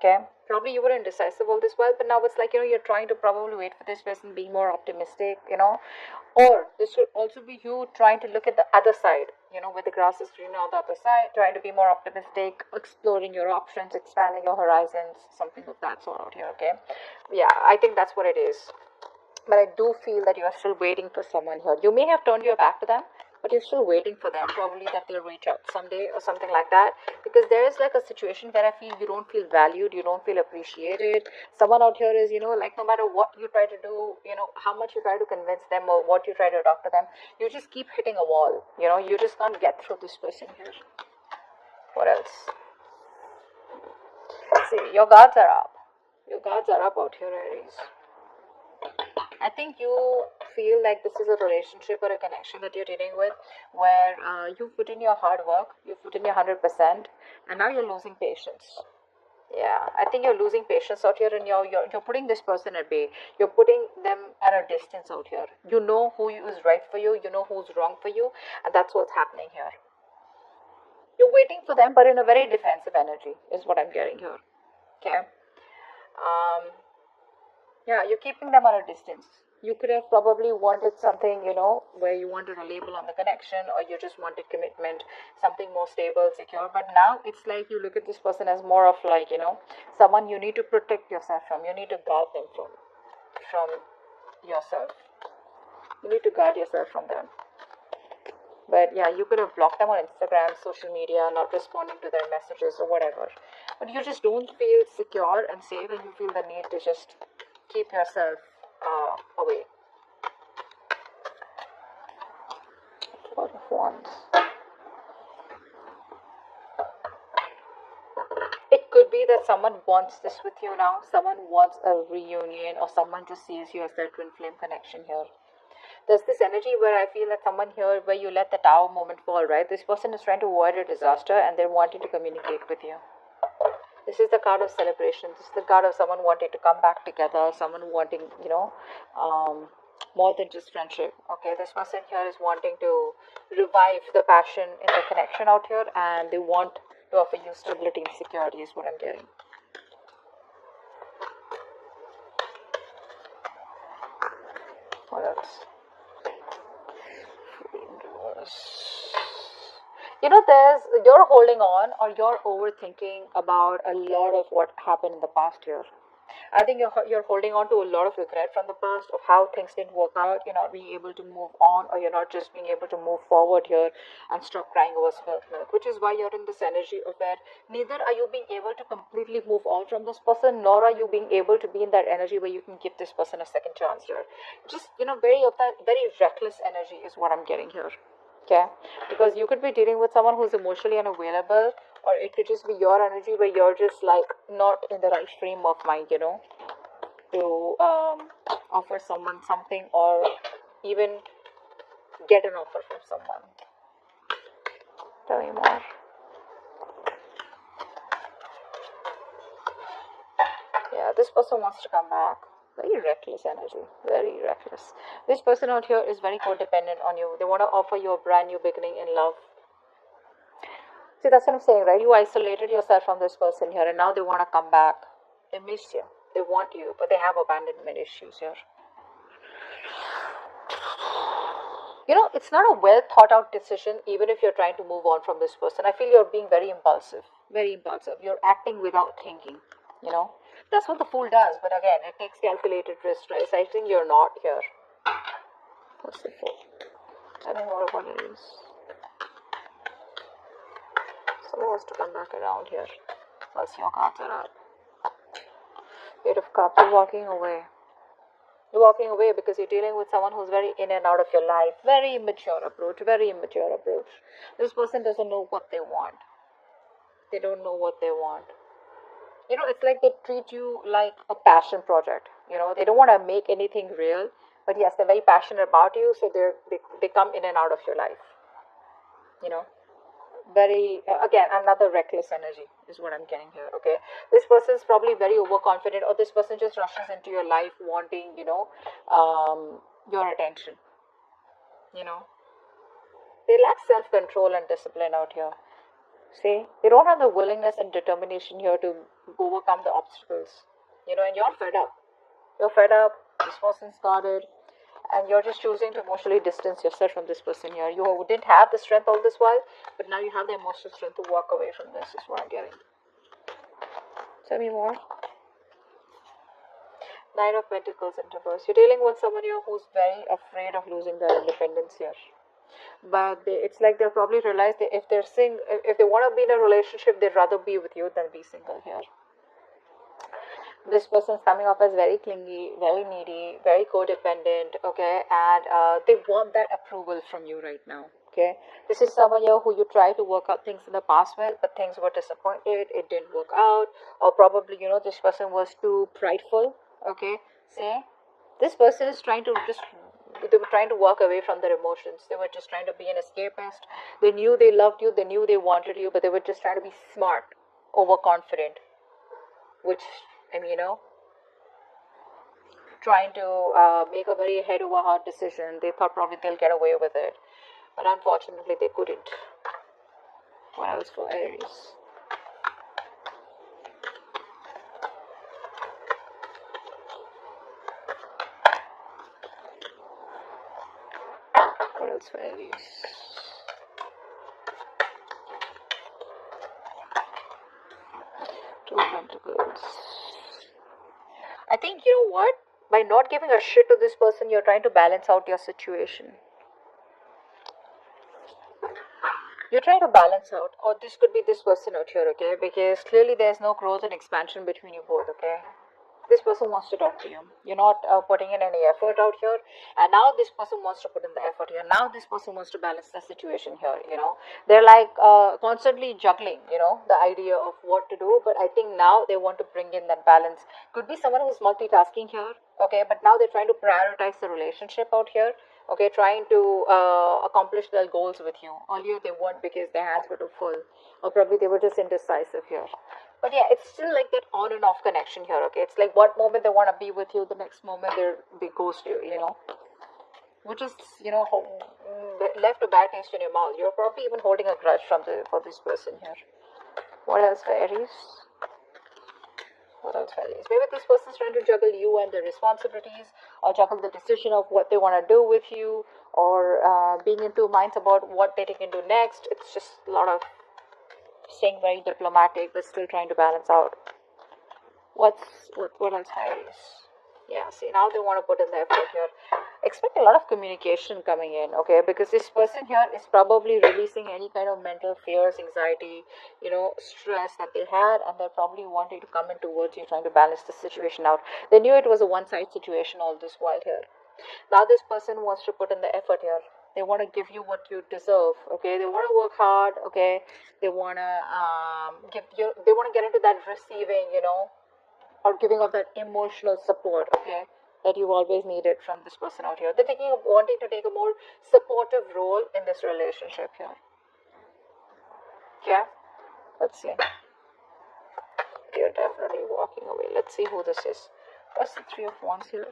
Okay, probably you were indecisive all this while, but now it's like, you're trying to probably wait for this person, being more optimistic, or this could also be you trying to look at the other side, where the grass is greener on the other side, trying to be more optimistic, exploring your options, expanding your horizons, something of that sort out here. Okay, yeah, I think that's what it is. But I do feel that you are still waiting for someone here. You may have turned your back to them, but you're still waiting for them. Probably that they'll reach out someday or something like that. Because there is like a situation where I feel you don't feel valued, you don't feel appreciated. Someone out here is, like no matter what you try to do, how much you try to convince them or what you try to talk to them, you just keep hitting a wall. You just can't get through this person here. What else? See, your guards are up. Your guards are up out here, Aries. I think you feel like this is a relationship or a connection that you're dealing with where you put in your hard work, you put in your 100%, and now you're losing patience. Yeah, I think you're losing patience out here, and you're putting this person at bay. You're putting them at a distance out here. You know who is right for you, you know who's wrong for you, and that's what's happening here. You're waiting for them, but in a very defensive energy, is what I'm getting here. Okay. Um, Yeah, you're keeping them at a distance. You could have probably wanted something, where you wanted a label on the connection, or you just wanted commitment, something more stable, secure. But now it's like you look at this person as more of like, someone you need to protect yourself from. You need to guard them from yourself. You need to guard yourself from them. But yeah, you could have blocked them on Instagram, social media, not responding to their messages or whatever. But you just don't feel secure and safe, and you feel the need to just keep yourself away. Four of Wands. It could be that someone wants this with you now. Someone wants a reunion, or someone just sees you as their twin flame connection here. There's this energy where I feel that someone here, where you let the tower moment fall, right? This person is trying to avoid a disaster and they're wanting to communicate with you. This is the card of celebration. This is the card of someone wanting to come back together, someone wanting, more than just friendship. Okay, this person here is wanting to revive the passion in the connection out here, and they want to offer you stability and security, is what I'm getting. What else? You're holding on, or you're overthinking about a lot of what happened in the past year. I think you're holding on to a lot of regret from the past of how things didn't work out. You're not being able to move on, or you're not just being able to move forward here and stop crying over spilled milk, which is why you're in this energy of where neither are you being able to completely move on from this person, nor are you being able to be in that energy where you can give this person a second chance here. Just, very of that very reckless energy is what I'm getting here. Okay, because you could be dealing with someone who's emotionally unavailable, or it could just be your energy where you're just like not in the right frame of mind, to offer someone something, or even get an offer from someone. Tell me more. Yeah, this person wants to come back. Very reckless energy. Very reckless. This person out here is very codependent on you. They want to offer you a brand new beginning in love. See, that's what I'm saying, right? You isolated yourself from this person here, and now they want to come back. They miss you. They want you, but they have abandonment issues here. It's not a well thought out decision, even if you're trying to move on from this person. I feel you're being very impulsive. Very impulsive. You're acting without thinking, That's what the fool does, but again, it takes calculated risk, right? So I think you're not here. What's the fool? I don't know what it is. Someone has to come back around here. Once your cards are up. Eight of Cups, you're walking away. You're walking away because you're dealing with someone who's very in and out of your life. Very immature approach. Very immature approach. This person doesn't know what they want. They don't know what they want. It's like they treat you like a passion project. They don't want to make anything real. But yes, they're very passionate about you. So they come in and out of your life. Very, again, another reckless energy is what I'm getting here. Okay, this person is probably very overconfident, or this person just rushes into your life wanting your attention. They lack self-control and discipline out here. See, they don't have the willingness and determination here to overcome the obstacles. And you're fed up. You're fed up, this person's got it, and you're just choosing to emotionally distance yourself from this person here. You didn't have the strength all this while, but now you have the emotional strength to walk away from this, is what I'm getting. Tell me more. Nine of Pentacles in reverse. You're dealing with someone here who's very afraid of losing their independence here. But it's like they'll probably realize that if if they want to be in a relationship, they'd rather be with you than be single here. This person's coming off as very clingy, very needy, very codependent, okay, and they want that approval from you right now, okay. This is someone here who you try to work out things in the past with, but things were disappointed, it didn't work out, or probably, this person was too prideful, okay. See, this person is they were trying to walk away from their emotions. They were just trying to be an escapist. They knew they loved you, they knew they wanted you, but they were just trying to be smart, overconfident, which, trying to make a very head over heart decision. They thought probably they'll get away with it, but unfortunately they couldn't. What else for Aries? What else for Aries? Two Pentacles. I think, you know what? By not giving a shit to this person, you're trying to balance out your situation. You're trying to balance out, or this could be this person out here, okay? Because clearly there's no growth and expansion between you both, okay? This person wants to talk to you. You're not putting in any effort out here, and now this person wants to put in the effort here. Now this person wants to balance the situation here. They're like constantly juggling, the idea of what to do. But I think now they want to bring in that balance. Could be someone who's multitasking here, okay? But now they're trying to prioritize the relationship out here, okay? Trying to accomplish their goals with you. Earlier they weren't because their hands were too full, or probably they were just indecisive here. But yeah, it's still like that on and off connection here, okay? It's like one moment they want to be with you, the next moment they ghost you, Which is, left a bad taste in your mouth. You're probably even holding a grudge for this person here. What else for Aries? What else for Aries? Maybe this person's trying to juggle you and their responsibilities, or juggle the decision of what they want to do with you, or being in two minds about what they can do next. It's just a lot of staying very diplomatic but still trying to balance out. What else, Aries? Yeah, see, now they want to put in the effort here. Expect a lot of communication coming in, okay? Because this person here is probably releasing any kind of mental fears, anxiety, stress that they had, and they're probably wanting to come in towards you, trying to balance the situation out. They knew it was a one-side situation all this while here. Now this person wants to put in the effort here. They want to give you what you deserve, okay? They want to work hard, okay? They want to they want to get into that receiving, or giving of that emotional support, okay, that you've always needed from this person out here. They're wanting to take a more supportive role in this relationship here. Yeah, let's see. They're definitely walking away. Let's see who this is. What's the Three of Wands here?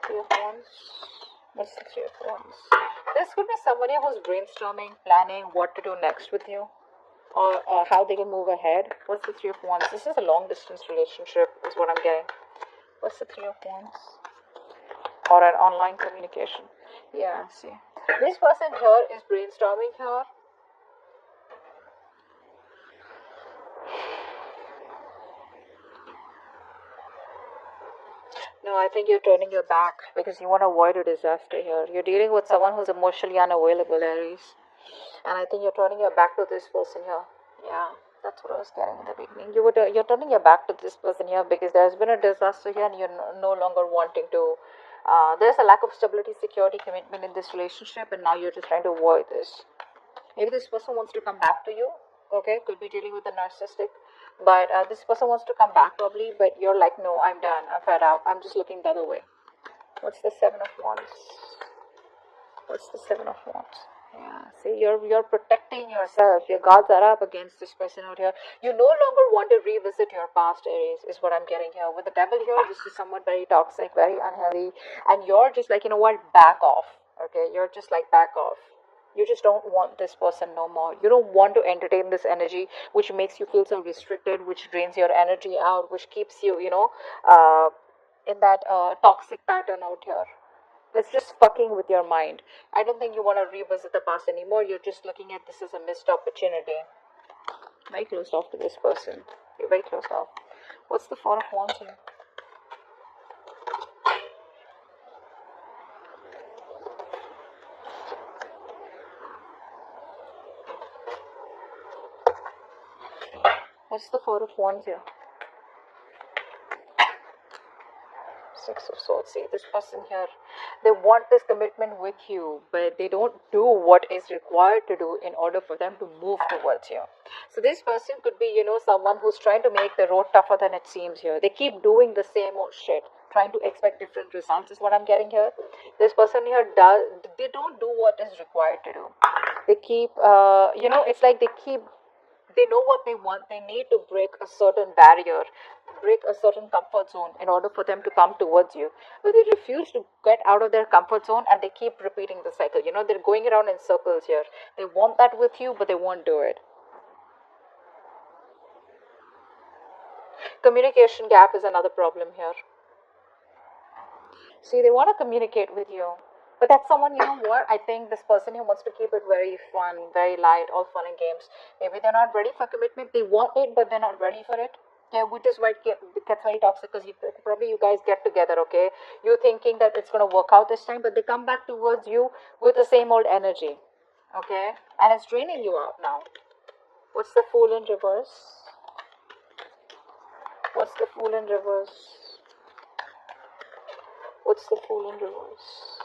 Three of Wands. What's the Three of Wands? This could be somebody who's brainstorming, planning what to do next with you, or how they can move ahead. What's the Three of Wands? This is a long distance relationship is what I'm getting. What's the Three of Wands? Or an online communication. Yeah, see. This person here is brainstorming here. No, I think you're turning your back because you want to avoid a disaster here. You're dealing with someone who's emotionally unavailable, Aries. And I think you're turning your back to this person here. Yeah, that's what I was getting in the beginning. You're turning your back to this person here because there's been a disaster here, and you're no longer wanting to. There's a lack of stability, security, commitment in this relationship, and now you're just trying to avoid this. Maybe this person wants to come back to you. Okay, could be dealing with a narcissistic, but this person wants to come back probably, but you're like, no, I'm done, I'm fed up, I'm just looking the other way. What's the Seven of Wands? What's the Seven of Wands? Yeah, see, you're protecting yourself. Your guards are up against this person out here. You no longer want to revisit your past, Aries, is what I'm getting here. With the Devil here, this is somewhat very toxic, very unhealthy, and you're just like, you know what, back off. Okay, you're just like, back off. You just don't want this person no more. You don't want to entertain this energy, which makes you feel so restricted, which drains your energy out, which keeps you, in that toxic pattern out here. It's just fucking with your mind. I don't think you want to revisit the past anymore. You're just looking at this as a missed opportunity. Very closed off to this person. You're very closed off. What's the Four of Wands here? What's the Four of Wands here? Six of Swords. See, this person here, they want this commitment with you, but they don't do what is required to do in order for them to move towards you. So this person could be, someone who's trying to make the road tougher than it seems here. They keep doing the same old shit, trying to expect different results is what I'm getting here. This person here they don't do what is required to do. They keep, it's like they know what they want. They need to break a certain barrier, break a certain comfort zone in order for them to come towards you. But they refuse to get out of their comfort zone and they keep repeating the cycle. They're going around in circles here. They want that with you, but they won't do it. Communication gap is another problem here. See, they want to communicate with you. But that's someone, what? I think this person here wants to keep it very fun, very light, all fun and games. Maybe they're not ready for commitment. They want it, but they're not ready for it. Yeah, which is why it gets very toxic because probably you guys get together, okay? You thinking that it's going to work out this time, but they come back towards you with the same old energy, okay? And it's draining you out now. What's the Fool in reverse? What's the Fool in reverse? What's the Fool in reverse?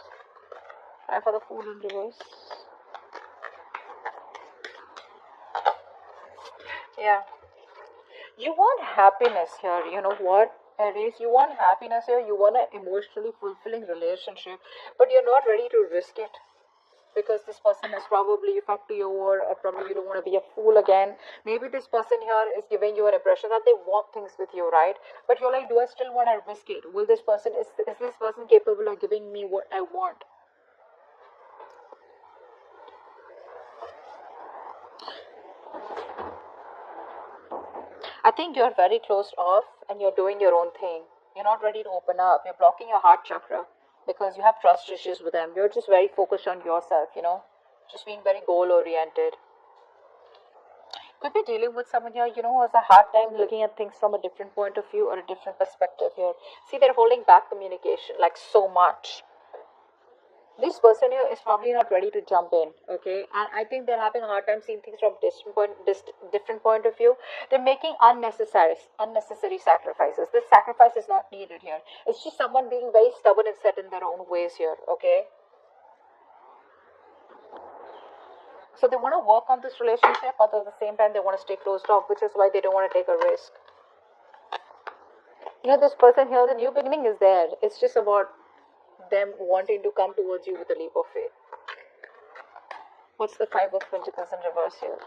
Try for the Fool in reverse. Yeah. You want happiness here. You know what, Aries? You want happiness here. You want an emotionally fulfilling relationship. But you're not ready to risk it. Because this person has probably fucked you over, or probably you don't want to be a fool again. Maybe this person here is giving you an impression that they want things with you, right? But you're like, do I still want to risk it? Is this person capable of giving me what I want? I think you're very closed off and you're doing your own thing. You're not ready to open up. You're blocking your heart chakra because you have trust issues with them. You're just very focused on yourself, just being very goal oriented. Could be dealing with someone here, who has a hard time looking at things from a different point of view or a different perspective here. See, they're holding back communication like so much. This person here is probably not ready to jump in, okay? And I think they're having a hard time seeing things from different point of view. They're making unnecessary sacrifices. This sacrifice is not needed here. It's just someone being very stubborn and set in their own ways here, okay? So they want to work on this relationship, but at the same time they want to stay closed off, which is why they don't want to take a risk. This person here, the new beginning is there. It's just about them wanting to come towards you with a leap of faith. What's the Five of Pentacles in reverse here?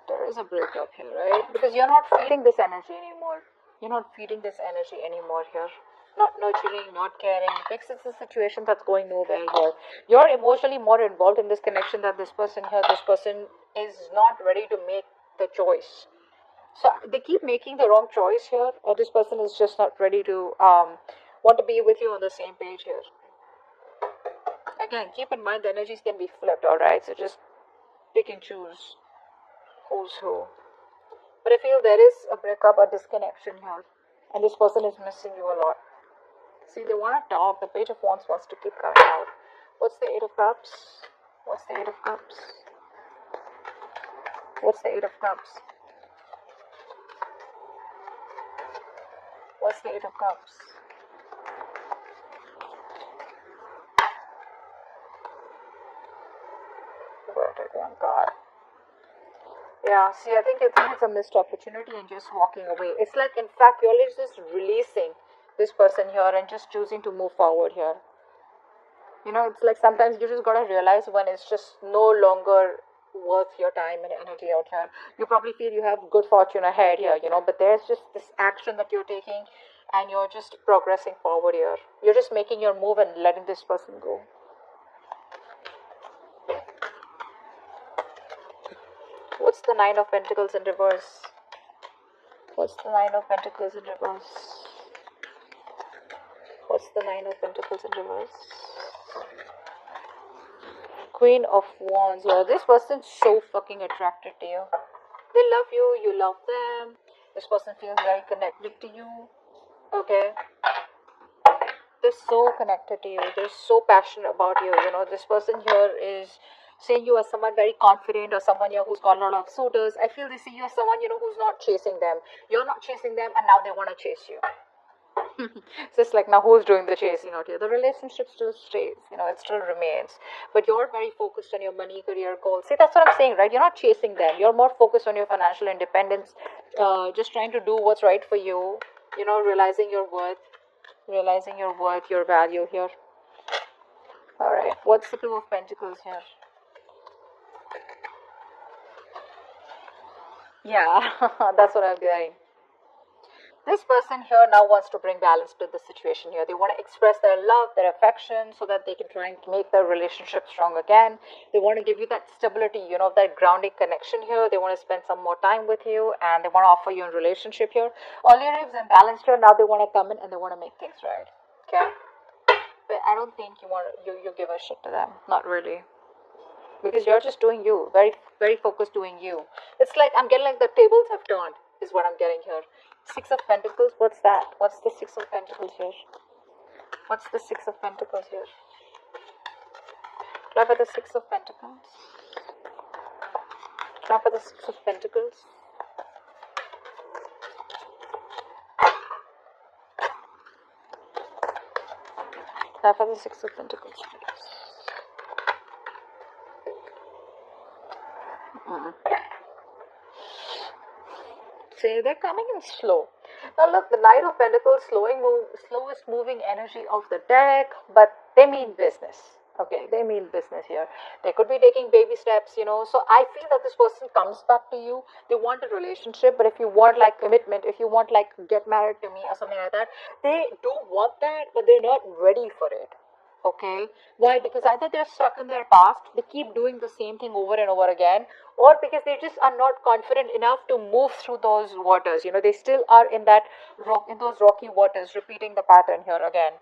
There is a breakup here, right? Because you're not feeding this energy anymore. You're not feeding this energy anymore here. Not nurturing, not caring. Because it's a situation that's going nowhere here. You're emotionally more involved in this connection than this person here. This person is not ready to make the choice. So they keep making the wrong choice here, or this person is just not ready to want to be with you on the same page here. Again, keep in mind the energies can be flipped, alright? So just pick and choose who's who. But I feel there is a breakup, a disconnection here, and this person is missing you a lot. See, they want to talk. The Page of Wands wants to keep coming out. What's the Eight of Cups? What's the Eight of Cups? What's the Eight of Cups? What's the Eight of Cups? Vertigo, God. Yeah, see, I think it's a missed opportunity and just walking away. It's like, in fact, you're just releasing this person here and just choosing to move forward here. It's like sometimes you just gotta realize when it's just no longer worth your time and energy out here. You probably feel you have good fortune ahead here, but there's just this action that you're taking. and you're just progressing forward here. You're just making your move and letting this person go. What's the Nine of Pentacles in reverse? What's the Nine of Pentacles in reverse? What's the Nine of Pentacles in reverse? Queen of Wands. Yeah, this person's so fucking attracted to you. They love you, you love them. This person feels very connected to you. Okay. They're so connected to you. They're so passionate about you. You know, this person here is seeing you as someone very confident, or someone here who's got a lot of suitors. I feel they see you as someone, you know, who's not chasing them. You're not chasing them, and now they want to chase you. So it's like, now who's doing the chasing out here? The relationship still stays, you know, it still remains. But you're very focused on your money, career goals. See, that's what I'm saying, right? You're not chasing them. You're more focused on your financial independence, just trying to do what's right for you, you know, realizing your worth, your value here. Alright, what's the Two of Pentacles here? Yeah, that's what I'm getting. This person here now wants to bring balance to the situation here. They want to express their love, their affection, so that they can try and make their relationship strong again. They want to give you that stability, you know, that grounding connection here. They want to spend some more time with you, and they want to offer you a relationship here. All your is imbalanced here. Now they want to come in and they want to make things right. Okay? But I don't think you give a shit to them. Not really. Because you're just doing you. Very, very focused doing you. It's like, I'm getting like the tables have turned, is what I'm getting here. Six of Pentacles, what's that? What's the Six of Pentacles here? What's the Six of Pentacles here? Try for the Six of Pentacles. Try for the Six of Pentacles. Try for the Six of Pentacles, please. See, they're coming in slow. Now look, the Knight of Pentacles, slowest moving energy of the deck, but they mean business. Okay, they mean business here. They could be taking baby steps, you know. So I feel that this person comes back to you. They want a relationship, but if you want like commitment, if you want like get married to me or something like that, they do want that, but they're not ready for it. Okay, why? Because either they're stuck in their past, they keep doing the same thing over and over again, or because they just are not confident enough to move through those waters. You know, they still are in those rocky waters, repeating the pattern here again.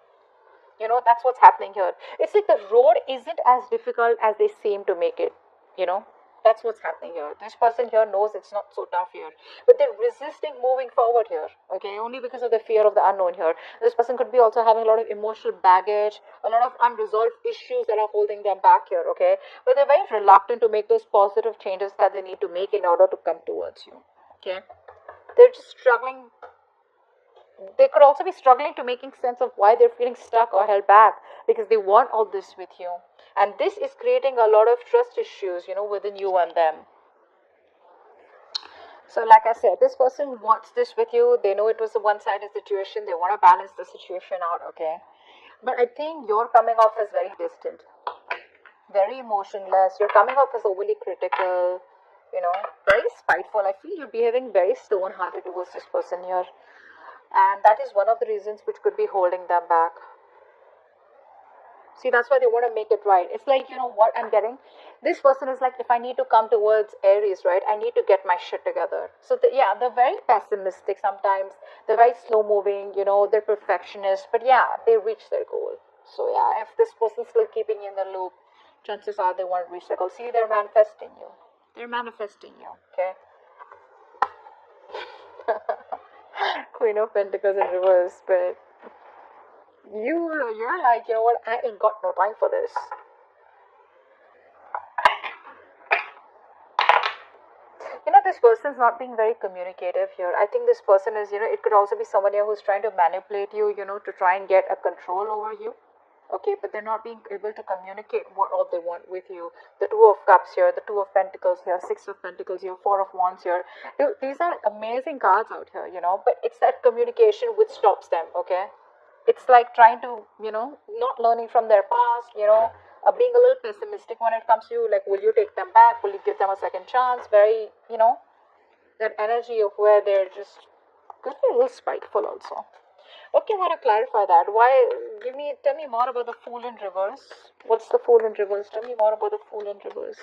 You know, that's what's happening here. It's like the road isn't as difficult as they seem to make it. You know, that's what's happening here. This person here knows it's not so tough here, but they're resisting moving forward here. Okay, only because of the fear of the unknown here. This person could be also having a lot of emotional baggage, a lot of unresolved issues that are holding them back here. Okay, but they're very reluctant to make those positive changes that they need to make in order to come towards you. Okay, they're just struggling. They could also be struggling to making sense of why they're feeling stuck or held back, because they want all this with you, and this is creating a lot of trust issues, you know, within you and them. So like I said, this person wants this with you. They know it was a one-sided situation. They want to balance the situation out. Okay, but I think you're coming off as very distant, very emotionless. You're coming off as overly critical, you know, very spiteful. I feel you're behaving very stone-hearted towards this person here. And that is one of the reasons which could be holding them back. See, that's why they want to make it right. It's like, you know what I'm getting? This person is like, if I need to come towards Aries, right, I need to get my shit together. So, yeah, they're very pessimistic sometimes. They're very slow moving, you know, they're perfectionists. But yeah, they reach their goal. So, yeah, if this person's still keeping you in the loop, chances are they won't reach their goal. See, they're manifesting you. They're manifesting you, okay? Queen of Pentacles in reverse, but you're like, you know what, I ain't got no time for this. You know, this person's not being very communicative here. I think this person is, you know, it could also be someone here who's trying to manipulate you, you know, to try and get a control over you. Okay, but they're not being able to communicate what all they want with you. The Two of Cups here, the Two of Pentacles here, Six of Pentacles here, Four of Wands here. Dude, these are amazing cards out here, you know, but it's that communication which stops them, okay? It's like trying to, you know, not learning from their past, you know, being a little pessimistic when it comes to you. Like, will you take them back? Will you give them a second chance? Very, you know, that energy of where they're just, could be a little spiteful also. Okay, I want to clarify that. Why? Tell me more about the Fool in reverse. What's the Fool in reverse? Tell me more about the Fool in reverse.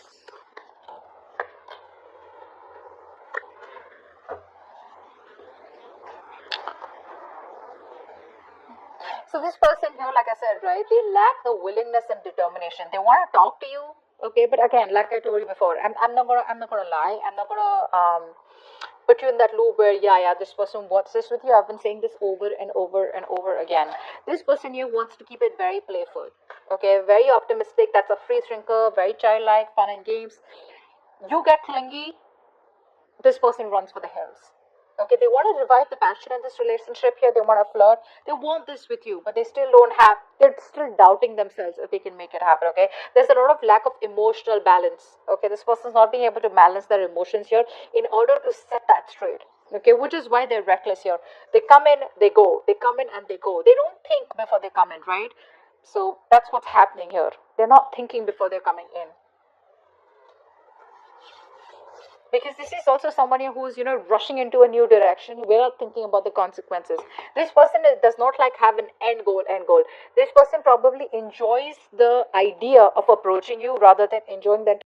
So this person here, like I said, right, they lack the willingness and determination. They want to talk to you, okay, but again, like I told you before, I'm not gonna lie. I'm not gonna put you in that loop where yeah, this person wants this with you. I've been saying this over and over and over again. This person here wants to keep it very playful, okay, very optimistic. That's a free thinker, very childlike, fun and games. You get clingy, this person runs for the hills. Okay, they want to revive the passion in this relationship here. They want to flirt. They want this with you, but they still don't have. They're still doubting themselves if they can make it happen. Okay, there's a lot of lack of emotional balance. Okay, this person's not being able to balance their emotions here in order to set that straight. Okay, which is why they're reckless here. They come in, they go. They come in and they go. They don't think before they come in, right? So that's what's happening here. They're not thinking before they're coming in. Because this is also someone who's rushing into a new direction without thinking about the consequences. This person does not like have an end goal. This person probably enjoys the idea of approaching you rather than enjoying the